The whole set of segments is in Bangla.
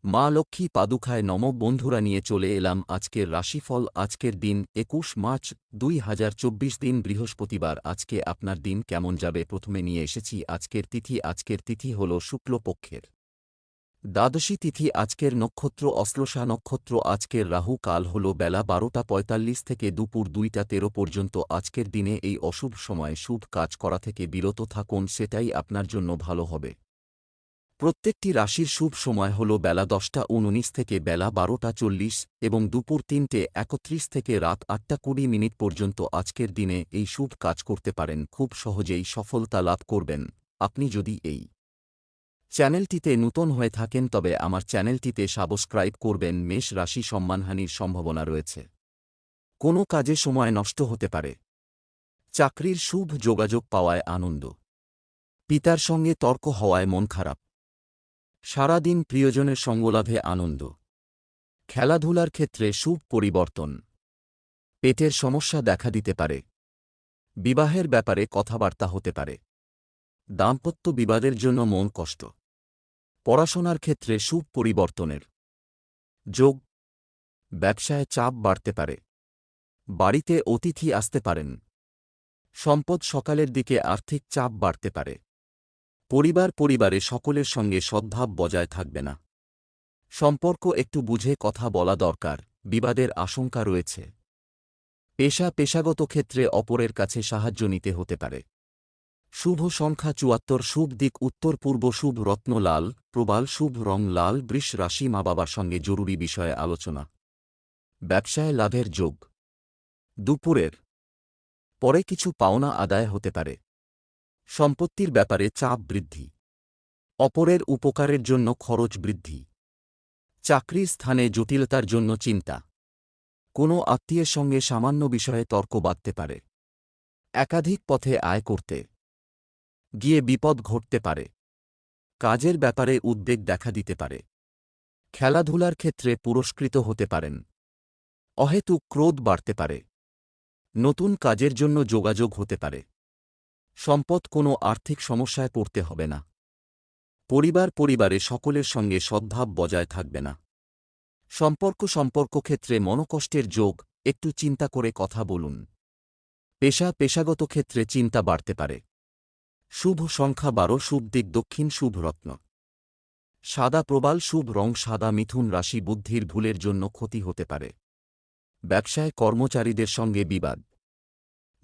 মা লক্ষ্মী পাদুকায় নম বন্ধুরা নিয়ে চলে এলাম আজকের রাশিফল। আজকের দিন ২১ মার্চ ২০২৪ দিন বৃহস্পতিবার। আজকে আপনার দিন কেমন যাবে প্রথমে নিয়ে এসেছি আজকের তিথি। আজকের তিথি হল শুক্লপক্ষের দ্বাদশী তিথি। আজকের নক্ষত্র অশ্লেষা নক্ষত্র। আজকের রাহু কাল হল বেলা ১২টা ৪৫ থেকে দুপুর ২টা ১৩ পর্যন্ত। আজকের দিনে এই অশুভ সময়ে শুভ কাজ করা থেকে বিরত থাকুন, সেটাই আপনার জন্য ভালো হবে। প্রত্যেকটি রাশির শুভ সময় হল বেলা ১০টা ১৯ থেকে বেলা ১২টা ৪০ এবং দুপুর ৩টে ৩১ থেকে রাত ৮টা ২০ পর্যন্ত। আজকের দিনে এই শুভ কাজ করতে পারেন, খুব সহজেই সফলতা লাভ করবেন। আপনি যদি এই চ্যানেলটিতে নূতন হয়ে থাকেন তবে আমার চ্যানেলটিতে সাবস্ক্রাইব করবেন। মেষ রাশি সম্মানহানির সম্ভাবনা রয়েছে, কোনো কাজে সময় নষ্ট হতে পারে। চাকরির শুভ যোগাযোগ পাওয়ায় আনন্দ, পিতার সঙ্গে তর্ক হওয়ায় মন খারাপ। সারাদিন প্রিয়জনের সঙ্গলাভে আনন্দ। খেলাধুলার ক্ষেত্রে শুভ পরিবর্তন। পেটের সমস্যা দেখা দিতে পারে। বিবাহের ব্যাপারে কথাবার্তা হতে পারে। দাম্পত্য বিবাদের জন্য মন কষ্ট। পড়াশোনার ক্ষেত্রে শুভ পরিবর্তনের যোগ। ব্যবসায় চাপ বাড়তে পারে। বাড়িতে অতিথি আসতে পারেন। সম্পদ সকালের দিকে আর্থিক চাপ বাড়তে পারে। পরিবারে সকলের সঙ্গে সদ্ভাব বজায় থাকবে না। সম্পর্ক একটু বুঝে কথা বলা দরকার, বিবাদের আশঙ্কা রয়েছে। পেশাগত ক্ষেত্রে অপরের কাছে সাহায্য নিতে হতে পারে। শুভ সংখ্যা ৭৪, শুভ দিক উত্তর পূর্ব, শুভ রত্ন লাল, প্রবাল, শুভ রং লাল। বৃষ রাশি মা বাবার সঙ্গে জরুরি বিষয়ে আলোচনা। ব্যবসায় লাভের যোগ। দুপুরের পরে কিছু পাওনা আদায় হতে পারে। সম্পত্তির ব্যাপারে চাপ বৃদ্ধি। অপরের উপকারের জন্য খরচ বৃদ্ধি। চাকরির স্থানে জটিলতার জন্য চিন্তা। কোনো আত্মীয়ের সঙ্গে সামান্য বিষয়ে তর্ক বাধতে পারে। একাধিক পথে আয় করতে গিয়ে বিপদ ঘটতে পারে। কাজের ব্যাপারে উদ্বেগ দেখা দিতে পারে। খেলাধুলার ক্ষেত্রে পুরস্কৃত হতে পারেন। অহেতুক ক্রোধ বাড়তে পারে। নতুন কাজের জন্য যোগাযোগ হতে পারে। সম্পদ কোনো আর্থিক সমস্যায় পড়তে হবে না। পরিবারে সকলের সঙ্গে সদ্ভাব বজায় থাকবে না। সম্পর্ক ক্ষেত্রে মনোকষ্টের যোগ, একটু চিন্তা করে কথা বলুন। পেশাগত ক্ষেত্রে চিন্তা বাড়তে পারে। শুভ সংখ্যা ১২, শুভ দিক দক্ষিণ, শুভ রত্ন সাদা, প্রবাল, শুভ রং সাদা। মিথুন রাশি বুদ্ধির ভুলের জন্য ক্ষতি হতে পারে। ব্যবসায় কর্মচারীদের সঙ্গে বিবাদ।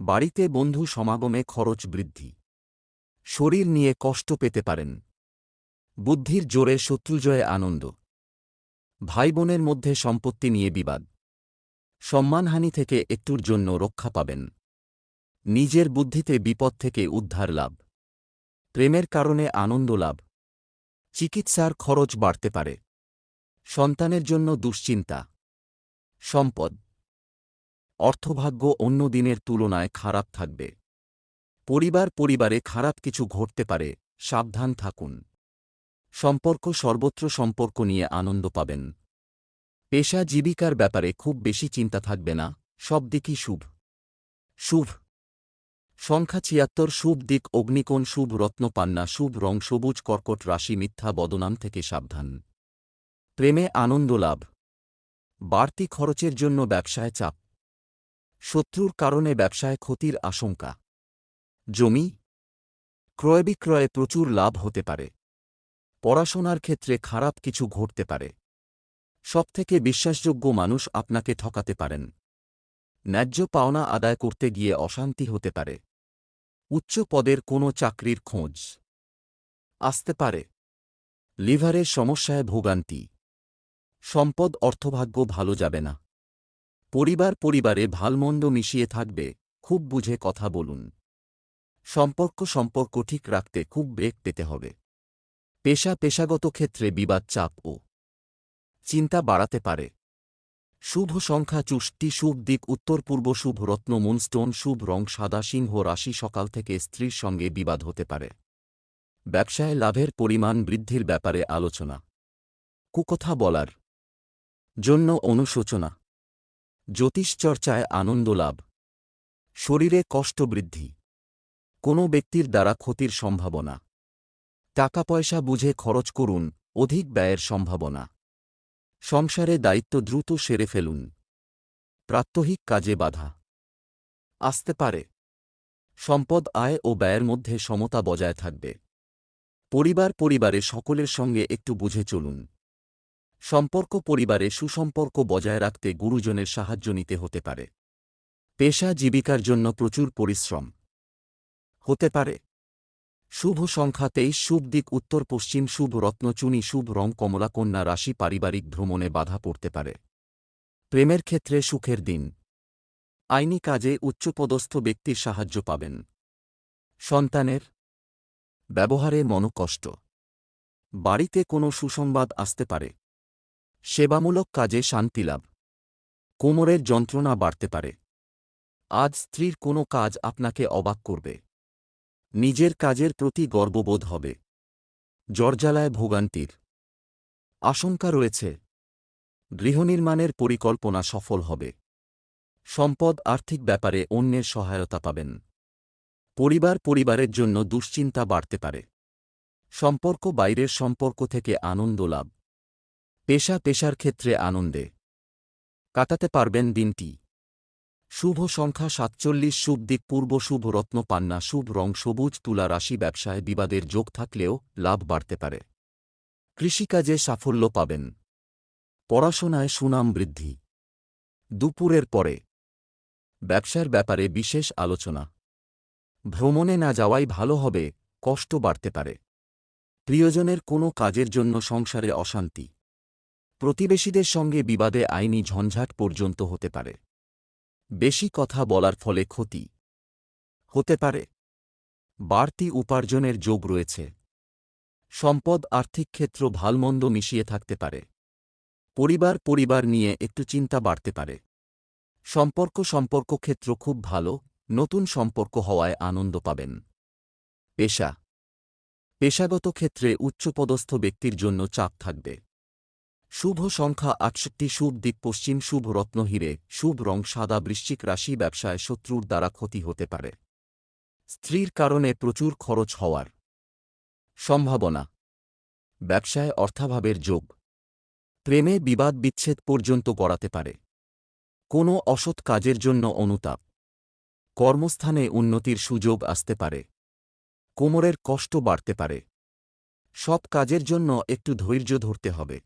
বাড়িতে বন্ধু সমাগমে খরচ বৃদ্ধি। শরীর নিয়ে কষ্ট পেতে পারেন। বুদ্ধির জোরে শত্রুজয়ে আনন্দ। ভাই বোনের মধ্যে সম্পত্তি নিয়ে বিবাদ। সম্মানহানি থেকে একটুর জন্য রক্ষা পাবেন। নিজের বুদ্ধিতে বিপদ থেকে উদ্ধার লাভ। প্রেমের কারণে আনন্দ লাভ। চিকিৎসার খরচ বাড়তে পারে। সন্তানের জন্য দুশ্চিন্তা। সম্পদ অর্থভাগ্য অন্য দিনের তুলনায় খারাপ থাকবে। পরিবারে খারাপ কিছু ঘটতে পারে, সাবধান থাকুন। সর্বত্র সম্পর্ক নিয়ে আনন্দ পাবেন। পেশা জীবিকার ব্যাপারে খুব বেশি চিন্তা থাকবে না, সব দিকই শুভ সংখ্যা ৭৬, শুভ দিক অগ্নিকোণ, শুভ রত্ন পান্না, শুভ রং সবুজ। কর্কট রাশি মিথ্যা বদনাম থেকে সাবধান। প্রেমে আনন্দ লাভ। বাড়তি খরচের জন্য ব্যবসায় চাপ। শত্রুর কারণে ব্যবসায় ক্ষতির আশঙ্কা। জমি ক্রয় বিক্রয়ে প্রচুর লাভ হতে পারে। পড়াশোনার ক্ষেত্রে খারাপ কিছু ঘটতে পারে। সবথেকে বিশ্বাসযোগ্য মানুষ আপনাকে ঠকাতে পারেন। ন্যায্য পাওনা আদায় করতে গিয়ে অশান্তি হতে পারে। উচ্চ পদের কোনো চাকরির খোঁজ আসতে পারে। লিভারের সমস্যায় ভোগান্তি। সম্পদ অর্থভাগ্য ভালো যাবে না। পরিবারে ভালমন্দ মিশিয়ে থাকবে, খুব বুঝে কথা বলুন। সম্পর্ক ঠিক রাখতে খুব ব্রেক পেতে হবে। পেশাগত ক্ষেত্রে বিবাদ, চাপ ও চিন্তা বাড়াতে পারে। শুভ সংখ্যা ৬৪, শুভ দিক উত্তর পূর্ব, শুভ রত্ন মুনস্টোন, শুভ রং সাদা। সিংহ রাশি সকাল থেকে স্ত্রীর সঙ্গে বিবাদ হতে পারে। ব্যবসায় লাভের পরিমাণ বৃদ্ধির ব্যাপারে আলোচনা। কুকথা বলার জন্য অনুশোচনা। জ্যোতিষচর্চায় আনন্দ লাভ। শরীরে কষ্ট বৃদ্ধি। কোনো ব্যক্তির দ্বারা ক্ষতির সম্ভাবনা। টাকা পয়সা বুঝে খরচ করুন, অধিক ব্যয়ের সম্ভাবনা। সংসারে দায়িত্ব দ্রুত সেরে ফেলুন। প্রাত্যহিক কাজে বাধা আসতে পারে। সম্পদ আয় ও ব্যয়ের মধ্যে সমতা বজায় থাকবে। পরিবারে সকলের সঙ্গে একটু বুঝে চলুন। পরিবারে সুসম্পর্ক বজায় রাখতে গুরুজনের সাহায্য নিতে হতে পারে। পেশা জীবিকার জন্য প্রচুর পরিশ্রম হতে পারে। শুভ সংখ্যা 23, শুভ দিক উত্তর পশ্চিম, শুভ রত্ন চুনি, শুভ রং কমলা। কন্যা রাশি পারিবারিক ভ্রমণে বাধা পড়তে পারে। প্রেমের ক্ষেত্রে সুখের দিন। আইনি কাজে উচ্চপদস্থ ব্যক্তির সাহায্য পাবেন। সন্তানের ব্যবহারে মনোকষ্ট। বাড়িতে কোনো সুসংবাদ আসতে পারে। সেবামূলক কাজে শান্তিলাভ। কোমরের যন্ত্রণা বাড়তে পারে। আজ স্ত্রীর কোনো কাজ আপনাকে অবাক করবে। নিজের কাজের প্রতি গর্ববোধ হবে। জ্বরজ্বালায় ভোগান্তির আশঙ্কা রয়েছে। গৃহনির্মাণের পরিকল্পনা সফল হবে। সম্পদ আর্থিক ব্যাপারে অন্যের সহায়তা পাবেন। পরিবারের জন্য দুশ্চিন্তা বাড়তে পারে। বাইরের সম্পর্ক থেকে আনন্দ লাভ। পেশার ক্ষেত্রে আনন্দে কাটাতে পারবেন দিনটি। শুভ সংখ্যা 47, শুভ দিক পূর্ব, শুভ রত্ন পান্না, শুভ রং সবুজ। তুলা রাশি ব্যবসায় বিবাদের যোগ থাকলেও লাভ বাড়তে পারে। কৃষিকাজে সাফল্য পাবেন। পড়াশোনায় সুনাম বৃদ্ধি। দুপুরের পরে ব্যবসার ব্যাপারে বিশেষ আলোচনা। ভ্রমণে না যাওয়াই ভালো হবে, কষ্ট বাড়তে পারে। প্রিয়জনের কোনো কাজের জন্য সংসারে অশান্তি। প্রতিবেশীদের সঙ্গে বিবাদে আইনি ঝঞ্ঝাট পর্যন্ত হতে পারে। বেশি কথা বলার ফলে ক্ষতি হতে পারে। বাড়তি উপার্জনের যোগ রয়েছে। সম্পদ আর্থিক ক্ষেত্র ভালমন্দ মিশিয়ে থাকতে পারে। পরিবার নিয়ে একটু চিন্তা বাড়তে পারে। সম্পর্ক ক্ষেত্র খুব ভালো, নতুন সম্পর্ক হওয়ায় আনন্দ পাবেন। পেশাগত ক্ষেত্রে উচ্চপদস্থ ব্যক্তির জন্য চাপ থাকবে। শুভ সংখ্যা 68, শুভ দিক পশ্চিম, শুভ রত্ন হীরে, শুভ রং সাদা। বৃশ্চিক রাশি ব্যবসায় শত্রুর দ্বারা ক্ষতি হতে পারে। স্ত্রীর কারণে প্রচুর খরচ হওয়ার সম্ভাবনা। ব্যবসায় অর্থাভাবের যোগ। প্রেমে বিবাদ বিচ্ছেদ পর্যন্ত গড়াতে পারে। কোনো অসৎ কাজের জন্য অনুতাপ। কর্মস্থানে উন্নতির সুযোগ আসতে পারে। কোমরের কষ্ট বাড়তে পারে। সব কাজের জন্য একটু ধৈর্য ধরতে হবে।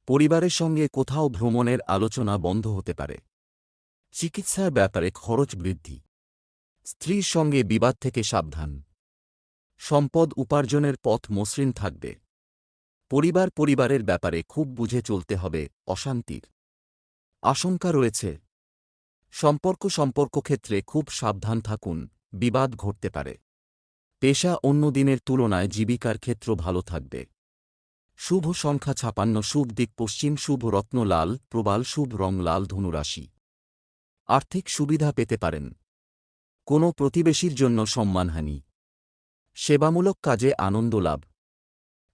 পরিবারের সঙ্গে কোথাও ভ্রমণের আলোচনা বন্ধ হতে পারে। চিকিৎসার ব্যাপারে খরচ বৃদ্ধি। স্ত্রীর সঙ্গে বিবাদ থেকে সাবধান। সম্পদ উপার্জনের পথ মসৃণ থাকবে। পরিবারের ব্যাপারে খুব বুঝে চলতে হবে। অশান্তির আশঙ্কা রয়েছে। সম্পর্ক ক্ষেত্রে খুব সাবধান থাকুন, বিবাদ ঘটতে পারে। পেশা অন্য দিনের তুলনায় জীবিকার ক্ষেত্র ভালো থাকবে। শুভ সংখ্যা 56, শুভ দিক পশ্চিম, শুভ রত্ন লাল প্রবাল, শুভ রং লাল। ধনুরাশি আর্থিক সুবিধা পেতে পারেন। কোনো প্রতিবেশীর জন্য সম্মানহানি। সেবামূলক কাজে আনন্দ লাভ।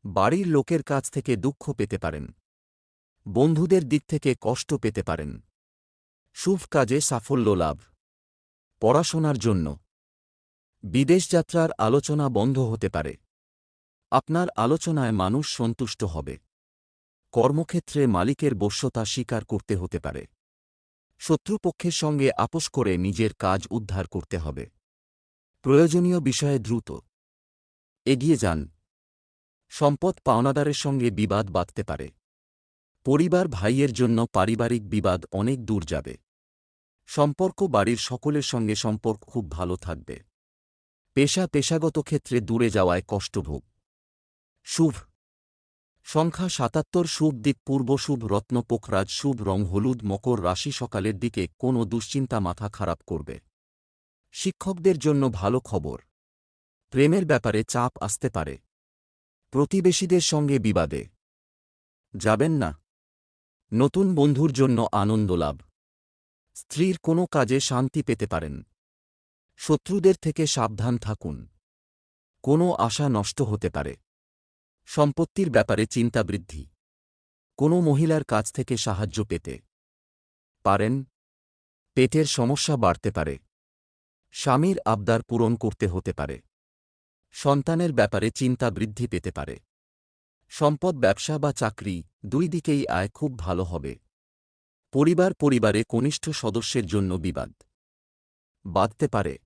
বাড়ির লোকের কাছ থেকে দুঃখ পেতে পারেন। বন্ধুদের দিক থেকে কষ্ট পেতে পারেন। শুভ কাজে সাফল্য লাভ। পড়াশোনার জন্য বিদেশ যাত্রার আলোচনা বন্ধ হতে পারে। আপনার আলোচনায় মানুষ সন্তুষ্ট হবে। কর্মক্ষেত্রে মালিকের বশ্যতা স্বীকার করতে হতে পারে। শত্রুপক্ষের সঙ্গে আপোস করে নিজের কাজ উদ্ধার করতে হবে। প্রয়োজনীয় বিষয়ে দ্রুত এগিয়ে যান। সম্পদ পাওনাদারের সঙ্গে বিবাদ বাধতে পারে। ভাইয়ের জন্য পারিবারিক বিবাদ অনেক দূর যাবে। বাড়ির সকলের সঙ্গে সম্পর্ক খুব ভালো থাকবে। পেশাগত ক্ষেত্রে দূরে যাওয়ায় কষ্টভোগ। শুভ সংখ্যা 77, শুভ দিক পূর্ব, শুভ রত্ন পোখরাজ, শুভ রং হলুদ। মকর রাশি সকালের দিকে কোনো দুশ্চিন্তা মাথা খারাপ করবে। শিক্ষকদের জন্য ভালো খবর। প্রেমের ব্যাপারে চাপ আসতে পারে। প্রতিবেশীদের সঙ্গে বিবাদে যাবেন না। নতুন বন্ধুর জন্য আনন্দ লাভ। স্ত্রীর কোনো কাজে শান্তি পেতে পারেন। শত্রুদের থেকে সাবধান থাকুন। কোনো আশা নষ্ট হতে পারে। সম্পত্তির ব্যাপারে চিন্তা বৃদ্ধি। কোনো মহিলার কাছ থেকে সাহায্য পেতে পারেন। পেটের সমস্যা বাড়তে পারে। স্বামীর আবদার পূরণ করতে হতে পারে। সন্তানের ব্যাপারে চিন্তা বৃদ্ধি পেতে পারে। সম্পদ, ব্যবসা বা চাকরি, দুই দিকেই আয় খুব ভালো হবে। পরিবারে কনিষ্ঠ সদস্যের জন্য বিবাদ বাধতে পারে।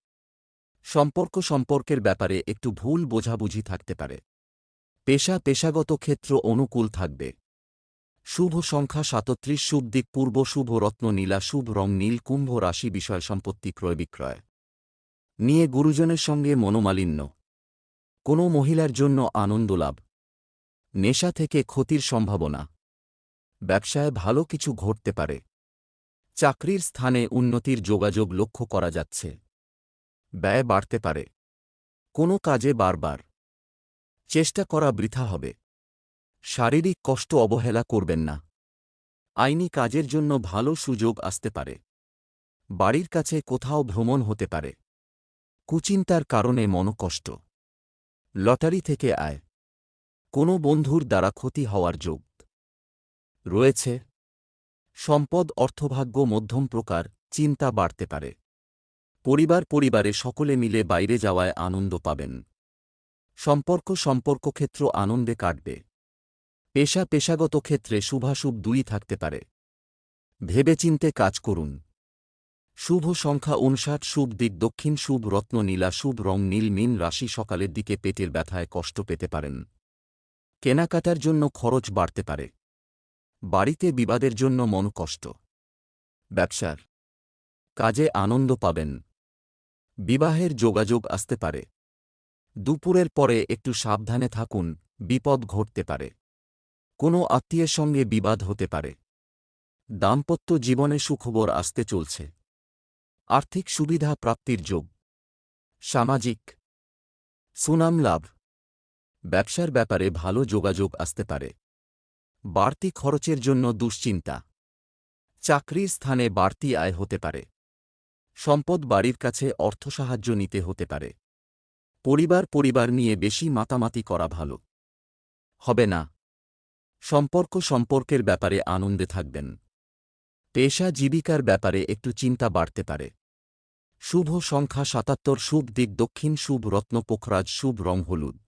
সম্পর্কের ব্যাপারে একটু ভুল বোঝাবুঝি থাকতে পারে। পেশাগত ক্ষেত্র অনুকূল থাকবে। শুভ সংখ্যা 37, শুভ দিক পূর্ব, শুভ রত্ন নীলা, শুভ রং নীল। কুম্ভ রাশি, বিষয় সম্পত্তি ক্রয় বিক্রয় নিয়ে গুরুজনের সঙ্গে মনোমালিন্য। কোনো মহিলার জন্য আনন্দ লাভ। নেশা থেকে ক্ষতির সম্ভাবনা। ব্যবসায় ভালো কিছু ঘটতে পারে। চাকরির স্থানে উন্নতির যোগাযোগ লক্ষ্য করা যাচ্ছে। ব্যয় বাড়তে পারে। কোনো কাজে বারবার চেষ্টা করা বৃথা হবে। শারীরিক কষ্ট অবহেলা করবেন না। আইনি কাজের জন্য ভালো সুযোগ আসতে পারে। বাড়ির কাছে কোথাও ভ্রমণ হতে পারে। কুচিন্তার কারণে মনকষ্ট। লটারি থেকে আয়। কোনো বন্ধুর দ্বারা ক্ষতি হওয়ার যোগ রয়েছে। সম্পদ, অর্থভাগ্য মধ্যম প্রকার, চিন্তা বাড়তে পারে। পরিবারে সকলে মিলে বাইরে যাওয়ায় আনন্দ পাবেন। সম্পর্কক্ষেত্র আনন্দে কাটবে। পেশাগত ক্ষেত্রে শুভাশুভ দুই থাকতে পারে। ভেবেচিন্তে কাজ করুন। শুভ সংখ্যা 59, শুভ দিক দক্ষিণ, শুভ রত্ন নীলা, শুভ রং নীল। মীন রাশি, সকালের দিকে পেটের ব্যথায় কষ্ট পেতে পারেন। কেনাকাটার জন্য খরচ বাড়তে পারে। বাড়িতে বিবাদের জন্য মন কষ্ট। ব্যবসার কাজে আনন্দ পাবেন। বিবাহের যোগাযোগ আসতে পারে। দুপুরের পরে একটু সাবধানে থাকুন, বিপদ ঘটতে পারে। কোনো আত্মীয়ের সঙ্গে বিবাদ হতে পারে। দাম্পত্য জীবনে সুখবর আসতে চলছে। আর্থিক সুবিধা প্রাপ্তির যোগ। সামাজিক সুনাম লাভ। ব্যবসার ব্যাপারে ভালো যোগাযোগ আসতে পারে। বাড়তি খরচের জন্য দুশ্চিন্তা। চাকরির স্থানে বাড়তি আয় হতে পারে। সম্পদ, বাড়ির কাছে অর্থসাহায্য নিতে হতে পারে। পরিবার নিয়ে বেশি মাতামাতি করা ভালো হবে না। সম্পর্কের ব্যাপারে আনন্দে থাকবেন। জীবিকার ব্যাপারে একটু চিন্তা বাড়তে পারে। শুভ সংখ্যা 77, শুভ দিক দক্ষিণ, শুভ রত্ন পোখরাজ, শুভ রং হলুদ।